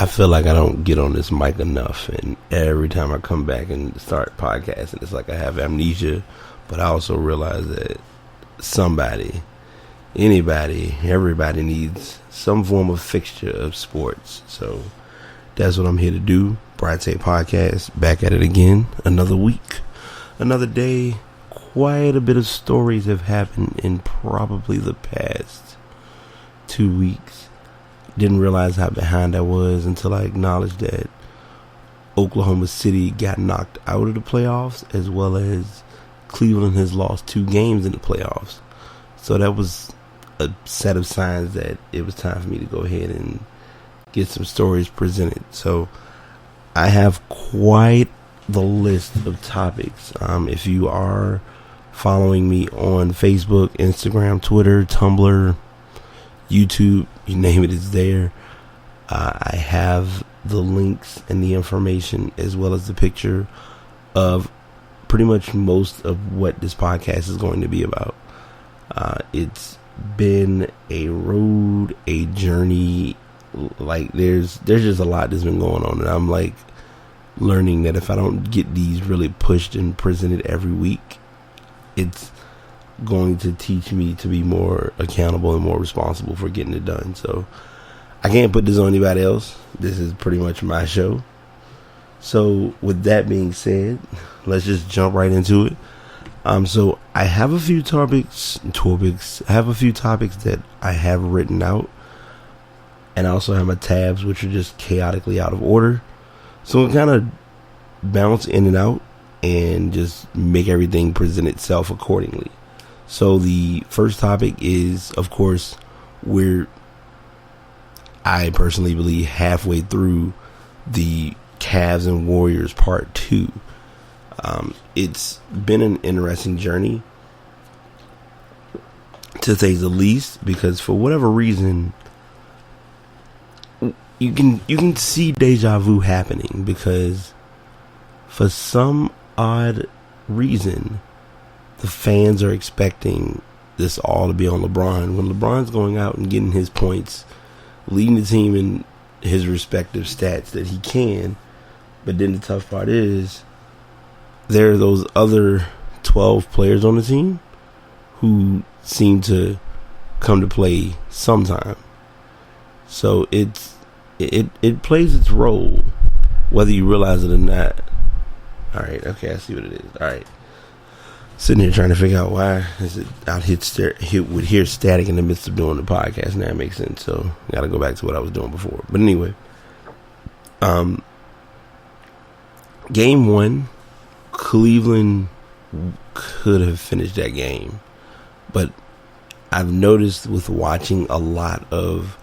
feel like I don't get on this mic enough, and every time I come back and start podcasting, it's like I have amnesia. But I also realize that somebody, anybody, everybody needs some form of fixture of sports. So that's what I'm here to do. BryTay podcast, back at it again. Another week, another day. Quite a bit of stories have happened in probably the past 2 weeks. Didn't realize how behind I was until I acknowledged that Oklahoma City got knocked out of the playoffs, as well as Cleveland has lost 2 games in the playoffs. So that was a set of signs that it was time for me to go ahead and get some stories presented. So I have quite the list of topics. If you are following me on Facebook, Instagram, Twitter, Tumblr, YouTube, you name it, it's there. I have the links and the information, as well as the picture of pretty much most of what this podcast is going to be about. It's been a road, a journey. Like there's just a lot that's been going on, and I'm like learning that if I don't get these really pushed and presented every week, it's going to teach me to be more accountable and more responsible for getting it done. So I can't put this on anybody else. This is pretty much my show. So with that being said, let's just jump right into it. So I have a few topics. I have a few topics that I have written out, and I also have my tabs, which are just chaotically out of order. So it kind of bounce in and out and just make everything present itself accordingly. So the first topic is, of course, I personally believe halfway through the Cavs and Warriors part 2. It's been an interesting journey, to say the least, because for whatever reason, you can see deja vu happening, because for some odd reason, the fans are expecting this all to be on LeBron, when LeBron's going out and getting his points, leading the team in his respective stats that he can. But then the tough part is, there are those other 12 players on the team who seem to come to play sometime. So it plays its role, whether you realize it or not. Alright, okay, I see what it is. Alright. Sitting here trying to figure out why is it out would hear static in the midst of doing the podcast. Now it makes sense. So I gotta go back to what I was doing before. But anyway, game 1, Cleveland could have finished that game, but I've noticed with watching a lot of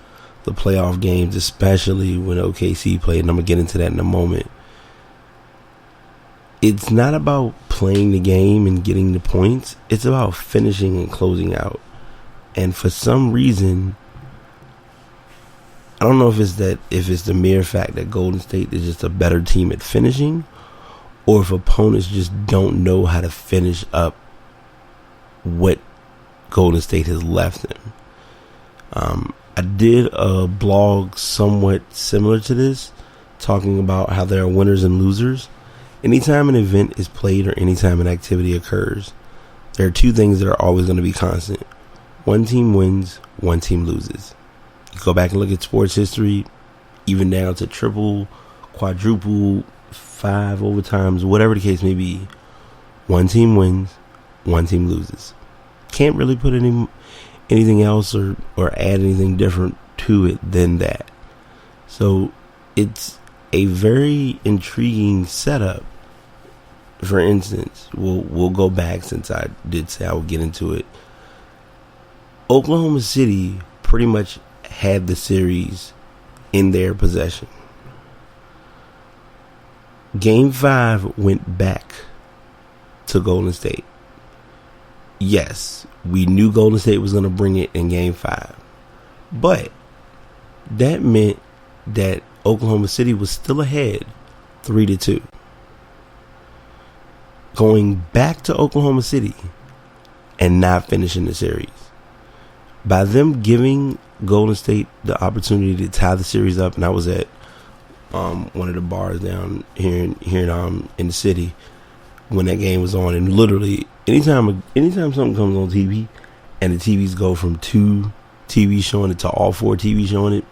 the playoff games, especially when OKC played, and I'm gonna get into that in a moment, it's not about playing the game and getting the points. It's about finishing and closing out. And for some reason, I don't know if it's the mere fact that Golden State is just a better team at finishing, or if opponents just don't know how to finish up what Golden State has left them. I did a blog somewhat similar to this, talking about how there are winners and losers. Anytime an event is played or anytime an activity occurs, there are 2 things that are always going to be constant. One team wins, one team loses. You go back and look at sports history, even down to triple, quadruple, 5 overtimes, whatever the case may be. One team wins, one team loses. Can't really put anything else or add anything different to it than that. So it's a very intriguing setup. For instance, we'll go back, since I did say I would get into it. Oklahoma City pretty much had the series in their possession. Game 5 went back to Golden State. Yes, we knew Golden State was going to bring it in Game 5. But that meant that Oklahoma City was still ahead 3-2. Going back to Oklahoma City and not finishing the series. By them giving Golden State the opportunity to tie the series up, and I was at one of the bars down here in the city when that game was on, and literally anytime something comes on TV and the TVs go from 2 TVs showing it to all 4 TVs showing it,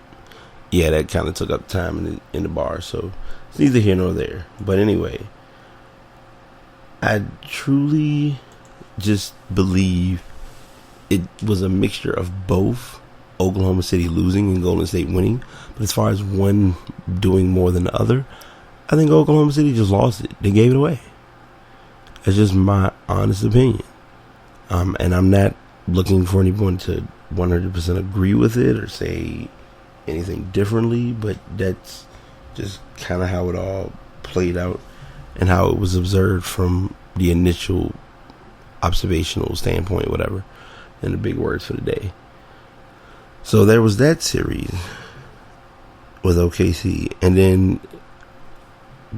yeah, that kind of took up time in the bar. So it's neither here nor there. But anyway, I truly just believe it was a mixture of both Oklahoma City losing and Golden State winning. But as far as one doing more than the other, I think Oklahoma City just lost it. They gave it away. That's just my honest opinion. And I'm not looking for anyone to 100% agree with it or say anything differently, but that's just kind of how it all played out and how it was observed from the initial observational standpoint, whatever, and the big words for the day. So there was that series with OKC, and then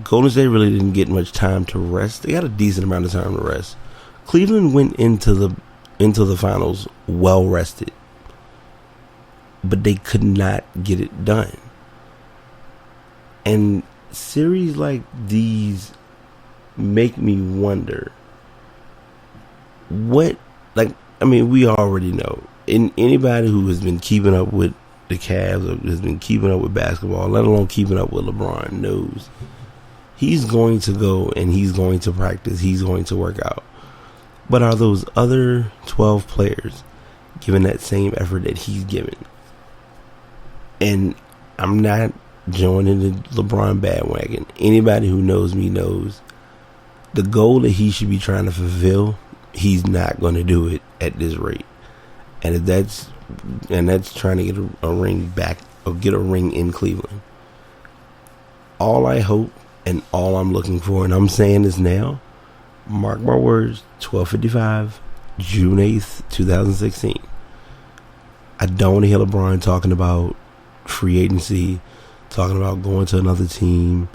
Golden State really didn't get much time to rest. They got a decent amount of time to rest. Cleveland went into the finals well rested, but they could not get it done. And series like these make me wonder we already know. Anybody who has been keeping up with the Cavs or has been keeping up with basketball, let alone keeping up with LeBron, knows he's going to go and he's going to practice, he's going to work out. But are those other 12 players giving that same effort that he's given? And I'm not joining the LeBron bandwagon. Anybody who knows me knows the goal that he should be trying to fulfill, he's not going to do it at this rate. And if that's trying to get a ring back or get a ring in Cleveland. All I hope and all I'm looking for, and I'm saying this now, mark my words, 12:55, June 8th, 2016. I don't want to hear LeBron talking about free agency, talking about going to another team,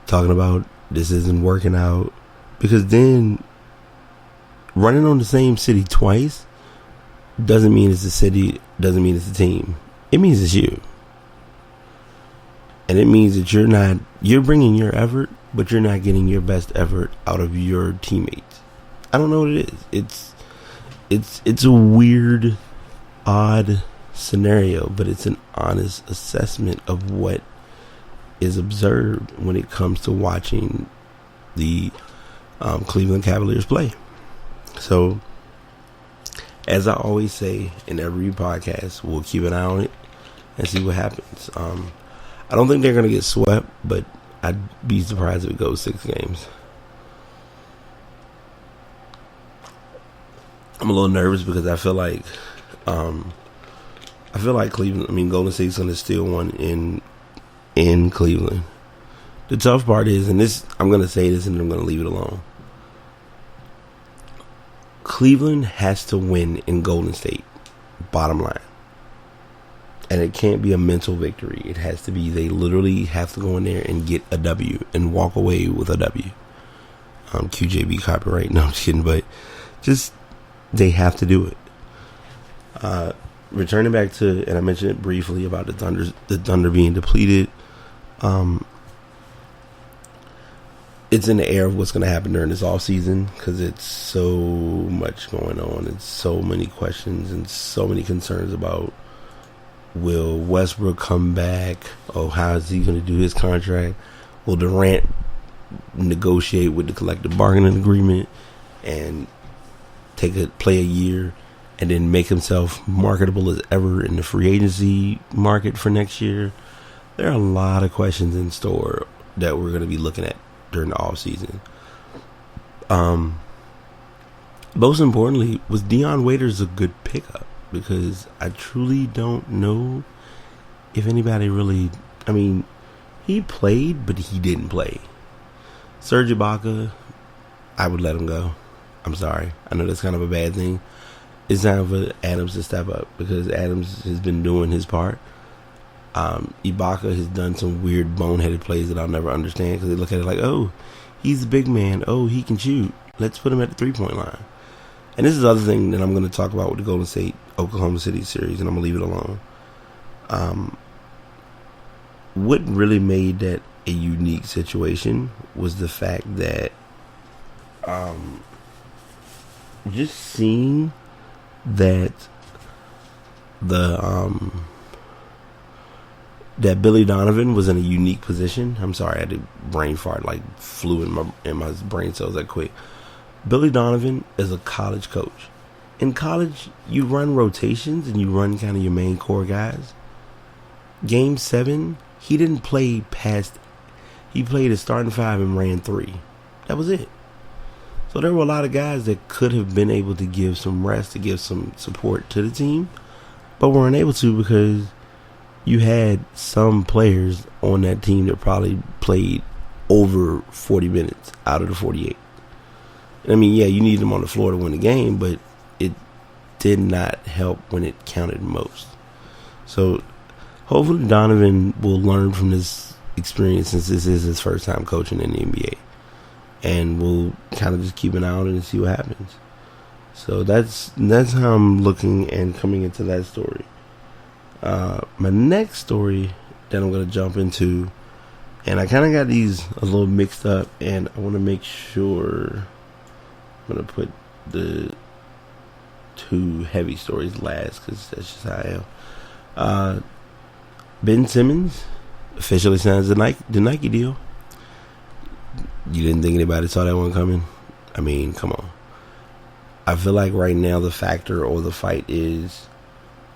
talking about this isn't working out, because then running on the same city twice doesn't mean it's the city, doesn't mean it's the team. It means it's you. And it means that you're bringing your effort, but you're not getting your best effort out of your teammates. I don't know what it is. It's a weird, odd scenario, but it's an honest assessment of what is observed when it comes to watching the Cleveland Cavaliers play. So, as I always say in every podcast, we'll keep an eye on it and see what happens. I don't think they're going to get swept, but I'd be surprised if it goes 6 games. I'm a little nervous because I feel like Cleveland, Golden State's going to steal one in Cleveland. The tough part is, and this, I'm going to say this and I'm going to leave it alone. Cleveland has to win in Golden State, bottom line. And it can't be a mental victory. It has to be, they literally have to go in there and get a W and walk away with a W. QJB copyright, no, I'm just kidding, but just, they have to do it. Returning back to, and I mentioned it briefly about the Thunder being depleted. It's in the air of what's going to happen during this offseason because it's so much going on and so many questions and so many concerns about, will Westbrook come back? Oh, how is he going to do his contract? Will Durant negotiate with the collective bargaining agreement and play a year and then make himself marketable as ever in the free agency market for next year? There are a lot of questions in store that we're going to be looking at during the off season. Most importantly, was Dion Waiters a good pickup? Because I truly don't know if anybody really, he played, but he didn't play. Serge Ibaka, I would let him go. I'm sorry. I know that's kind of a bad thing. It's time for Adams to step up because Adams has been doing his part. Ibaka has done some weird boneheaded plays that I'll never understand because they look at it like, oh, he's a big man. Oh, he can shoot. Let's put him at the 3-point line. And this is the other thing that I'm going to talk about with the Golden State Oklahoma City series, and I'm going to leave it alone. what really made that a unique situation was the fact that just seeing that that Billy Donovan was in a unique position. I'm sorry, I had a brain fart, like flew in my brain cells that quick. Billy Donovan is a college coach. In college, you run rotations and you run kind of your main core guys. Game 7, he didn't play past. He played his starting 5 and ran 3. That was it. So there were a lot of guys that could have been able to give some rest, to give some support to the team, but weren't able to because you had some players on that team that probably played over 40 minutes out of the 48. I mean, yeah, you need them on the floor to win the game, but it did not help when it counted most. So hopefully Donovan will learn from this experience, since this is his first time coaching in the NBA. And we'll kind of just keep an eye on it and see what happens. So that's how I'm looking and coming into that story. My next story that I'm going to jump into, and I kind of got these a little mixed up, and I want to make sure I'm going to put the 2 heavy stories last, because that's just how I am. Ben Simmons officially signs the Nike deal. You didn't think anybody saw that one coming? I mean, come on. I feel like right now the factor or the fight is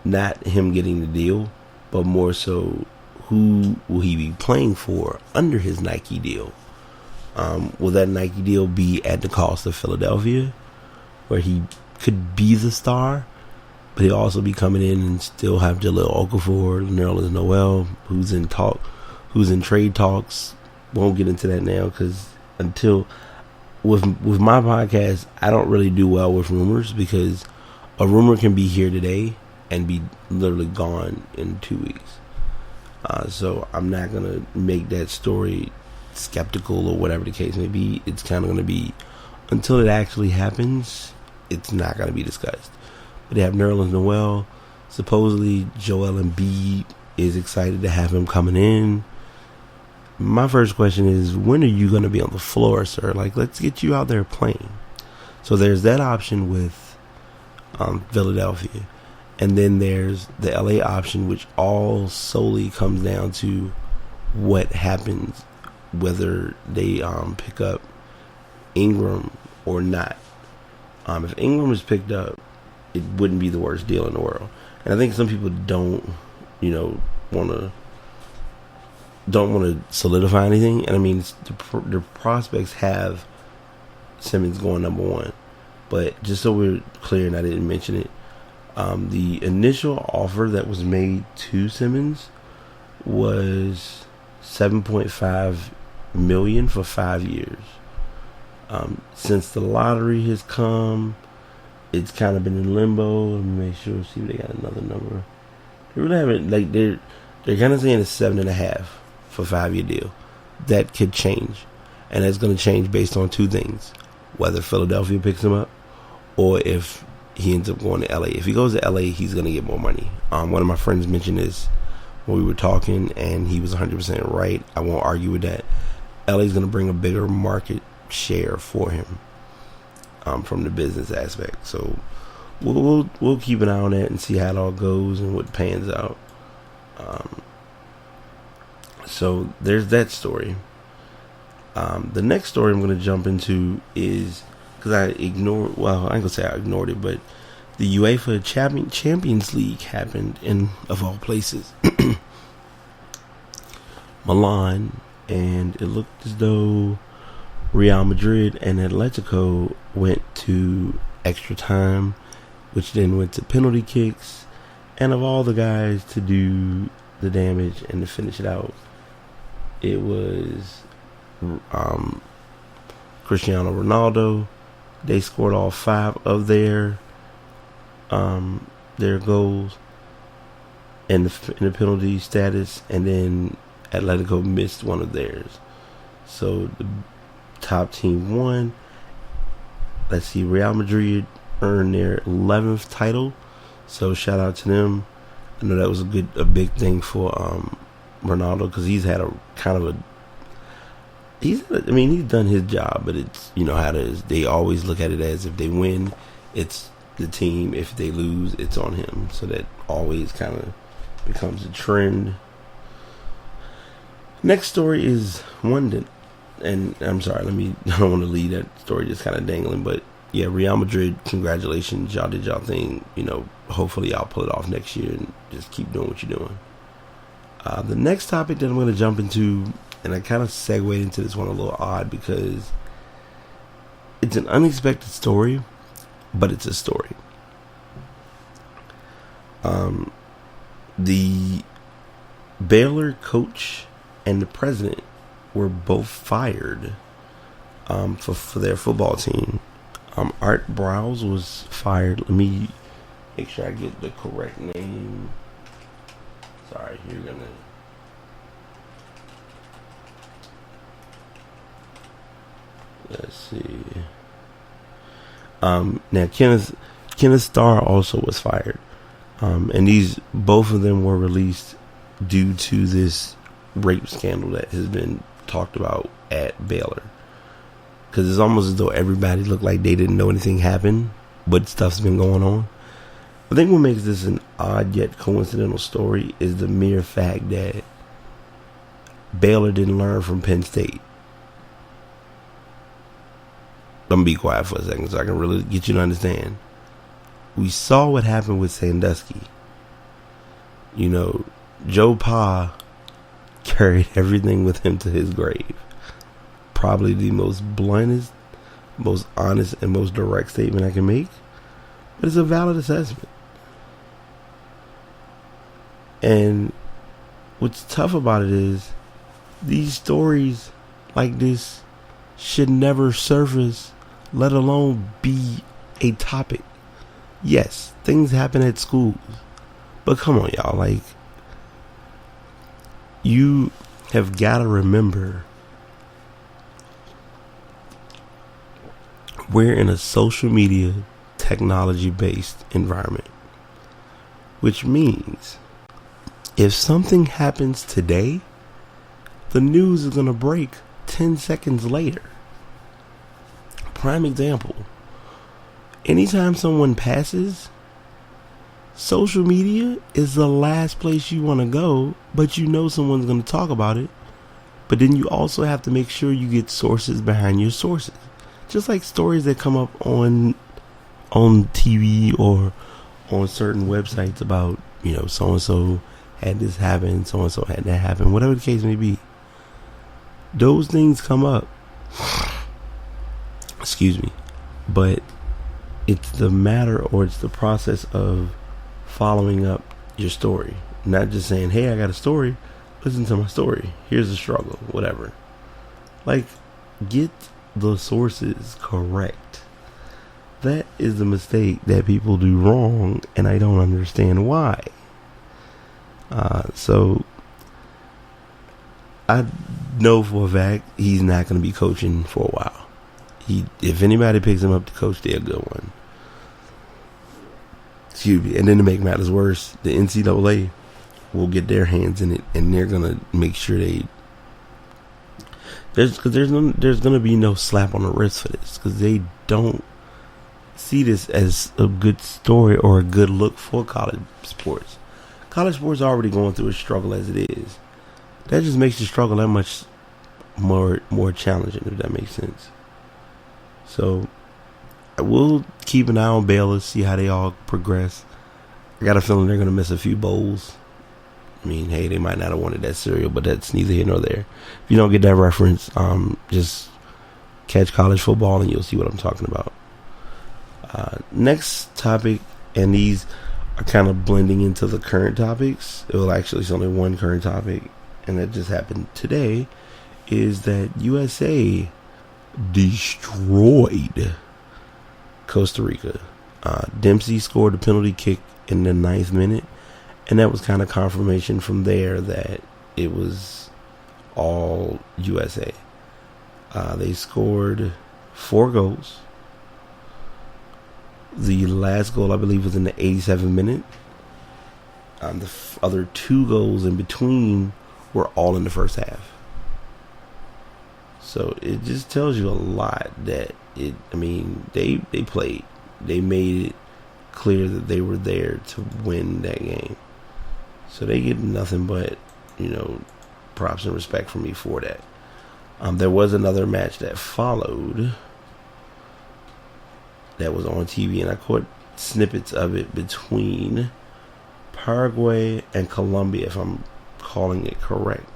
not him getting the deal, but more so who will he be playing for under his Nike deal. Will that Nike deal be at the cost of Philadelphia, where he could be the star, but he'll also be coming in and still have Jahlil Okafor, Nerlens Noel, who's in trade talks. Won't get into that now, because until with my podcast, I don't really do well with rumors, because a rumor can be here today and be literally gone in 2 weeks. So I'm not gonna make that story skeptical or whatever the case may be. It's kind of gonna be, until it actually happens, it's not gonna be discussed. But they have Nerlens Noel. Supposedly Joel Embiid is excited to have him coming in. My first question is, when are you going to be on the floor, sir? Like, let's get you out there playing. So there's that option with Philadelphia. And then there's the LA option, which all solely comes down to what happens, whether they pick up Ingram or not. If Ingram is picked up, it wouldn't be the worst deal in the world. And I think some people don't want to solidify anything. And I mean, the prospects have Simmons going number 1. But just so we're clear, and I didn't mention it, the initial offer that was made to Simmons was $7.5 million for 5 years. Since the lottery has come, it's kind of been in limbo. Let me make sure, see if they got another number. They really haven't, like, they're kind of saying it's 7.5 for a 5-year deal. That could change, and that's going to change based on 2 things: whether Philadelphia picks him up, or if he ends up going to LA. If he goes to LA, he's going to get more money. One of my friends mentioned this when we were talking, and he was 100% right. I won't argue with that. LA's going to bring a bigger market share for him, from the business aspect. So we'll keep an eye on that and see how it all goes and what pans out. So there's that story. The next story I'm going to jump into is, because I ain't going to say I ignored it, but the UEFA Champions League happened in, of all places, Milan, and it looked as though Real Madrid and Atletico went to extra time, which then went to penalty kicks, and of all the guys to do the damage and to finish it out, it was Cristiano Ronaldo. They scored all 5 of their goals in the penalty status, and then Atletico missed one of theirs. So the top team won. Let's see, Real Madrid earned their 11th title, so shout out to them. I know that was a big thing for Ronaldo, because he's had a kind of a he's done his job, but it's, you know how it is. They always look at it as if they win, it's the team. If they lose, it's on him. So that always kind of becomes a trend. Next story is one, and I'm sorry, I don't want to leave that story just kind of dangling, but yeah, Real Madrid, congratulations, y'all did y'all thing. You know, hopefully y'all pull it off next year and just keep doing what you're doing. The next topic that I'm going to jump into, and I kind of segued into this one a little odd because it's an unexpected story, but it's a story. The Baylor coach and the president were both fired for their football team. Art Briles was fired. Let me make sure I get the correct name. Sorry, you're gonna. Let's see. Now Kenneth Starr also was fired, and both of them were released due to this rape scandal that has been talked about at Baylor. Because it's almost as though everybody looked like they didn't know anything happened, but stuff's been going on. I think what makes this an odd yet coincidental story is the mere fact that Baylor didn't learn from Penn State. I'm gonna be quiet for a second so I can really get you to understand. We saw what happened with Sandusky. You know, Joe Pa carried everything with him to his grave. Probably the most bluntest, most honest, and most direct statement I can make. But it's a valid assessment. And what's tough about it is these stories like this should never surface, let alone be a topic. Yes, things happen at schools. But come on, y'all. Like, you have got to remember we're in a social media technology based environment, which means if something happens today, the news is going to break 10 seconds later. Prime example, anytime someone passes, social media is the last place you want to go, but you know someone's going to talk about it. But then you also have to make sure you get sources behind your sources. Just like stories that come up on TV or on certain websites about, you know, so-and-so had this happen, so-and-so had that happen, whatever the case may be. Those things come up. Excuse me. But it's the matter, or it's the process of following up your story. Not just saying, hey, I got a story, listen to my story, here's the struggle, whatever. Like, get the sources correct. That is the mistake that people do wrong, and I don't understand why. So I know for a fact he's not going to be coaching for a while. If anybody picks him up to coach, they're a good one. Excuse me. And then to make matters worse, the NCAA will get their hands in it, and they're going to make sure there's going to be no slap on the wrist for this, because they don't see this as a good story or a good look for college sports. College sports are already going through a struggle as it is. That just makes the struggle that much more challenging, if that makes sense. So we'll keep an eye on Baylor, see how they all progress. I got a feeling they're going to miss a few bowls. I mean, hey, they might not have wanted that cereal, but that's neither here nor there. If you don't get that reference, just catch college football and you'll see what I'm talking about. Next topic, and these are kind of blending into the current topics. It's only one current topic, and that just happened today, is that USA destroyed Costa Rica. Dempsey scored a penalty kick in the 9th minute, and that was kind of confirmation from there that it was all USA. They scored 4 goals. The last goal, I believe, was in the 87th minute. The other 2 goals in between were all in the first half. So it just tells you a lot that they played. They made it clear that they were there to win that game. So they get nothing but, props and respect from me for that. There was another match that followed that was on TV, and I caught snippets of it between Paraguay and Colombia, if I'm calling it correct.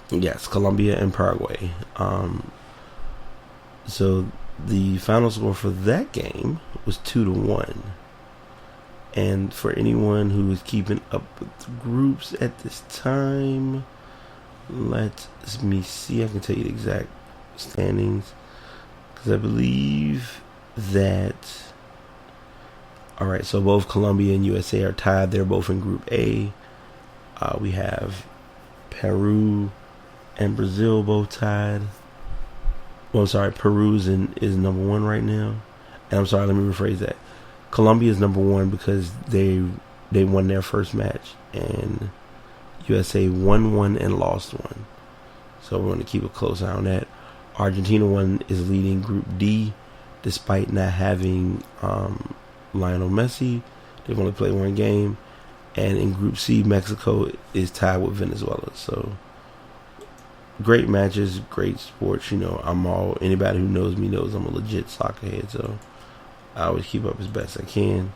Yes, Colombia and Paraguay. So the final score for that game was 2-1. And for anyone who is keeping up with the groups at this time, let me see. I can tell you the exact standings, because I believe that. All right, so both Colombia and USA are tied. They're both in Group A. We have Peru and Brazil both tied. Well, I'm sorry, Peru is number 1 right now. And I'm sorry, let me rephrase that. Colombia is number 1 because they won their first match, and USA won 1 and lost 1. So we're going to keep a close eye on that. Argentina is leading Group D, despite not having Lionel Messi. They've only played 1 game. And in Group C, Mexico is tied with Venezuela. So great matches, great sports. Anybody who knows me knows I'm a legit soccer head, so I always keep up as best I can.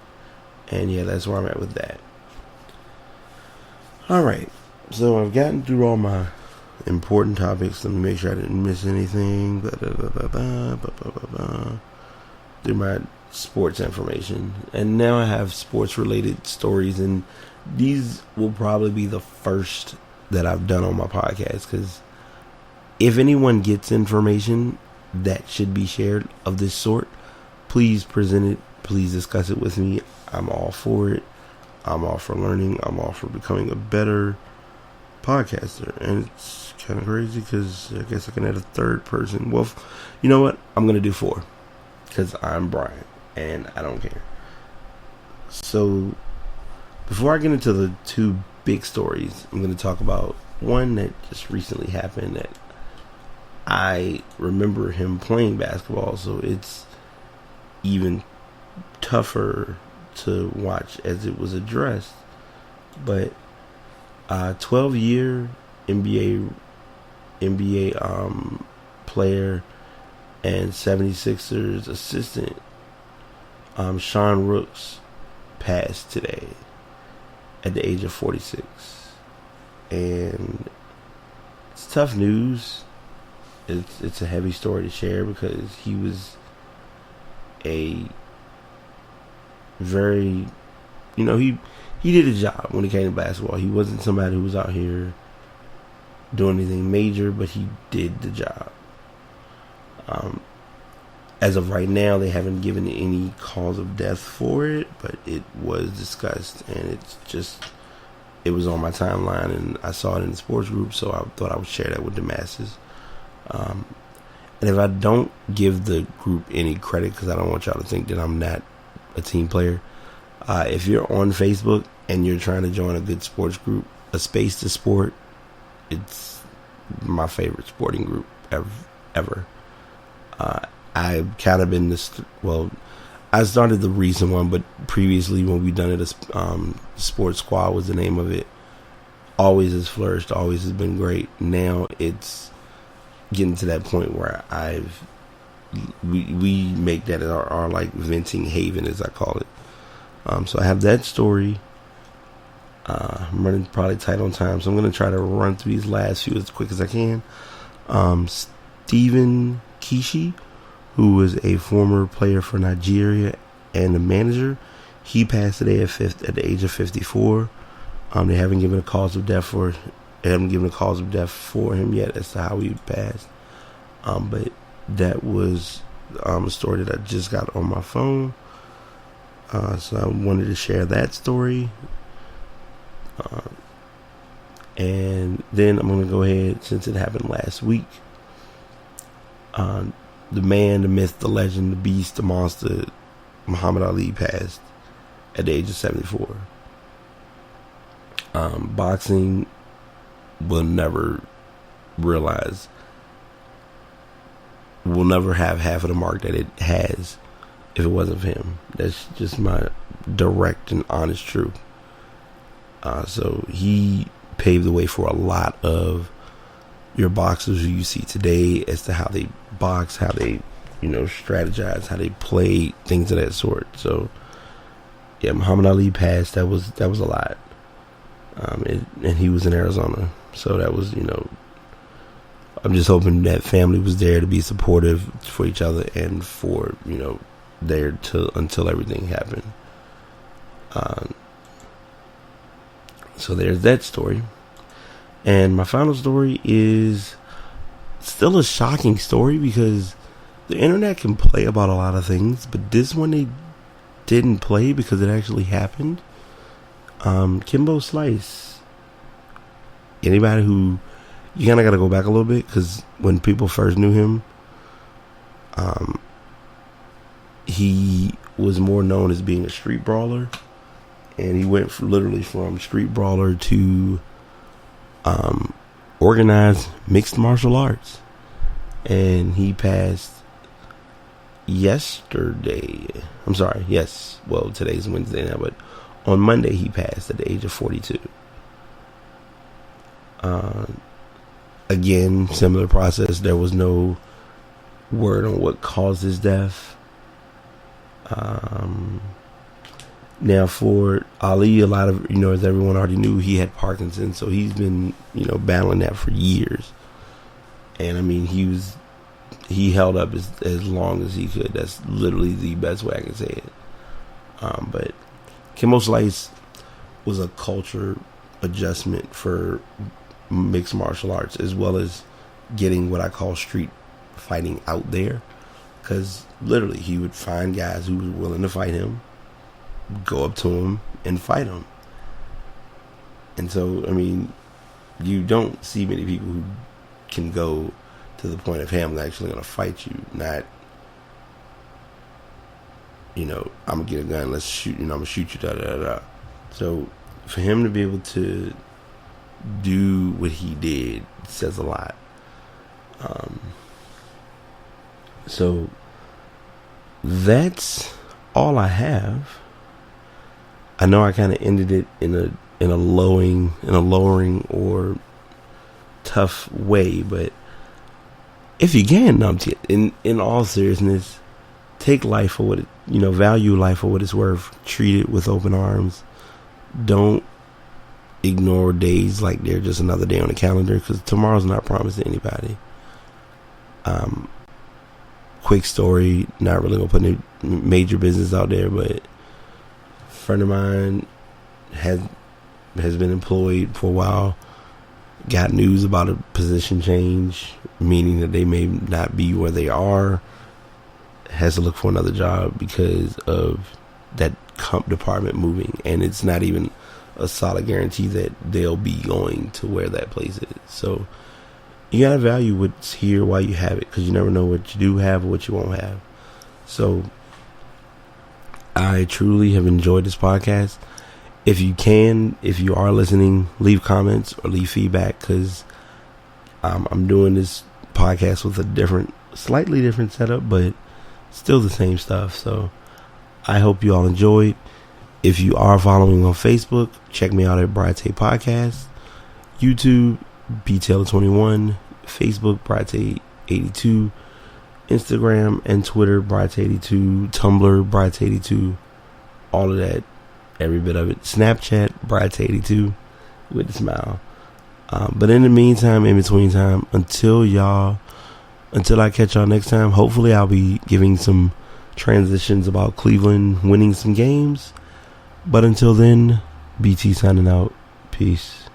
And yeah, that's where I'm at with that. Alright, so I've gotten through all my important topics. Let me make sure I didn't miss anything. Through my sports information. And now I have sports related stories, and these will probably be the first that I've done on my podcast, because if anyone gets information that should be shared of this sort, please present it. Please discuss it with me. I'm all for it. I'm all for learning. I'm all for becoming a better podcaster. And it's kind of crazy because I guess I can add a third person. Well, you know what? I'm going to do 4 because I'm Brian and I don't care. So before I get into the 2 big stories, I'm going to talk about one that just recently happened that I remember him playing basketball, so it's even tougher to watch as it was addressed. But 12-year NBA player and 76ers assistant Sean Rooks passed today at the age of 46. And it's tough news. It's a heavy story to share because he was a very, he did a job when it came to basketball. He wasn't somebody who was out here doing anything major, but he did the job. As of right now, they haven't given any cause of death for it, but it was discussed, and it was on my timeline, and I saw it in the sports group, so I thought I would share that with the masses. And if I don't give the group any credit, because I don't want y'all to think that I'm not a team player, if you're on Facebook and you're trying to join a good sports group, A Space to Sport, it's my favorite sporting group ever. I've kind of been I started the recent one, but previously when we done it, Sports Squad was the name of it. Always has flourished, always has been great. Now it's getting to that point where we make that our like venting haven, as I call it. So I have that story. I'm running probably tight on time, so I'm going to try to run through these last few as quick as I can. Stephen Keshi, who was a former player for Nigeria and a manager, he passed today at the age of 54. They haven't given a cause of death for him yet as to how he passed. But that was a story that I just got on my phone. So I wanted to share that story. And then I'm going to go ahead, since it happened last week. The man, the myth, the legend, the beast, the monster, Muhammad Ali passed at the age of 74. Boxing will never have half of the mark that it has if it wasn't for him. That's just my direct and honest truth. So he paved the way for a lot of your boxers who you see today as to how they box, how they, strategize, how they play, things of that sort. So yeah, Muhammad Ali passed. That was a lot. And he was in Arizona. So that was, I'm just hoping that family was there to be supportive for each other and for, there until everything happened. So there's that story. And my final story is still a shocking story because the internet can play about a lot of things, but this one they didn't play because it actually happened. Kimbo Slice. Anybody who, you kind of got to go back a little bit because when people first knew him, he was more known as being a street brawler, and he went literally from street brawler to organized mixed martial arts, and he passed yesterday. I'm sorry, yes. Well, today's Wednesday now, but on Monday he passed at the age of 42. Again, similar process. There was no word on what caused his death. Now for Ali, a lot of, as everyone already knew, he had Parkinson's, so he's been, battling that for years. And I mean, he held up as long as he could. That's literally the best way I can say it. But Kimbo Slice was a culture adjustment for mixed martial arts, as well as getting what I call street fighting out there. Because literally, he would find guys who were willing to fight him, go up to him, and fight him. And so, I mean, you don't see many people who can go to the point of, hey, I'm actually going to fight you. Not, I'm going to get a gun, let's shoot, I'm going to shoot you, da-da-da-da. So, for him to be able to do what he did says a lot. So that's all I have. I know I kind of ended it in a lowering or tough way, but if you can, in all seriousness, take life for what it, value life for what it's worth. Treat it with open arms. Don't ignore days like they're just another day on the calendar, because tomorrow's not promised to anybody. Quick story, not really gonna put any major business out there, but a friend of mine has been employed for a while, got news about a position change, meaning that they may not be where they are, has to look for another job because of that comp department moving, and it's not even a solid guarantee that they'll be going to where that place is. So you gotta value what's here while you have it, because you never know what you do have or what you won't have. So I truly have enjoyed this podcast. If you are listening, leave comments or leave feedback, because I'm doing this podcast with a slightly different setup, but still the same stuff. So I hope you all enjoyed. If you are following on Facebook, check me out at BryTay Podcast, YouTube, BTaylor21, Facebook, BryTay82, Instagram and Twitter, BryTay82, Tumblr, BryTay82, all of that, every bit of it. Snapchat, BryTay82, with a smile. But in the meantime, in between time, until I catch y'all next time, hopefully I'll be giving some transitions about Cleveland winning some games. But until then, BT signing out. Peace.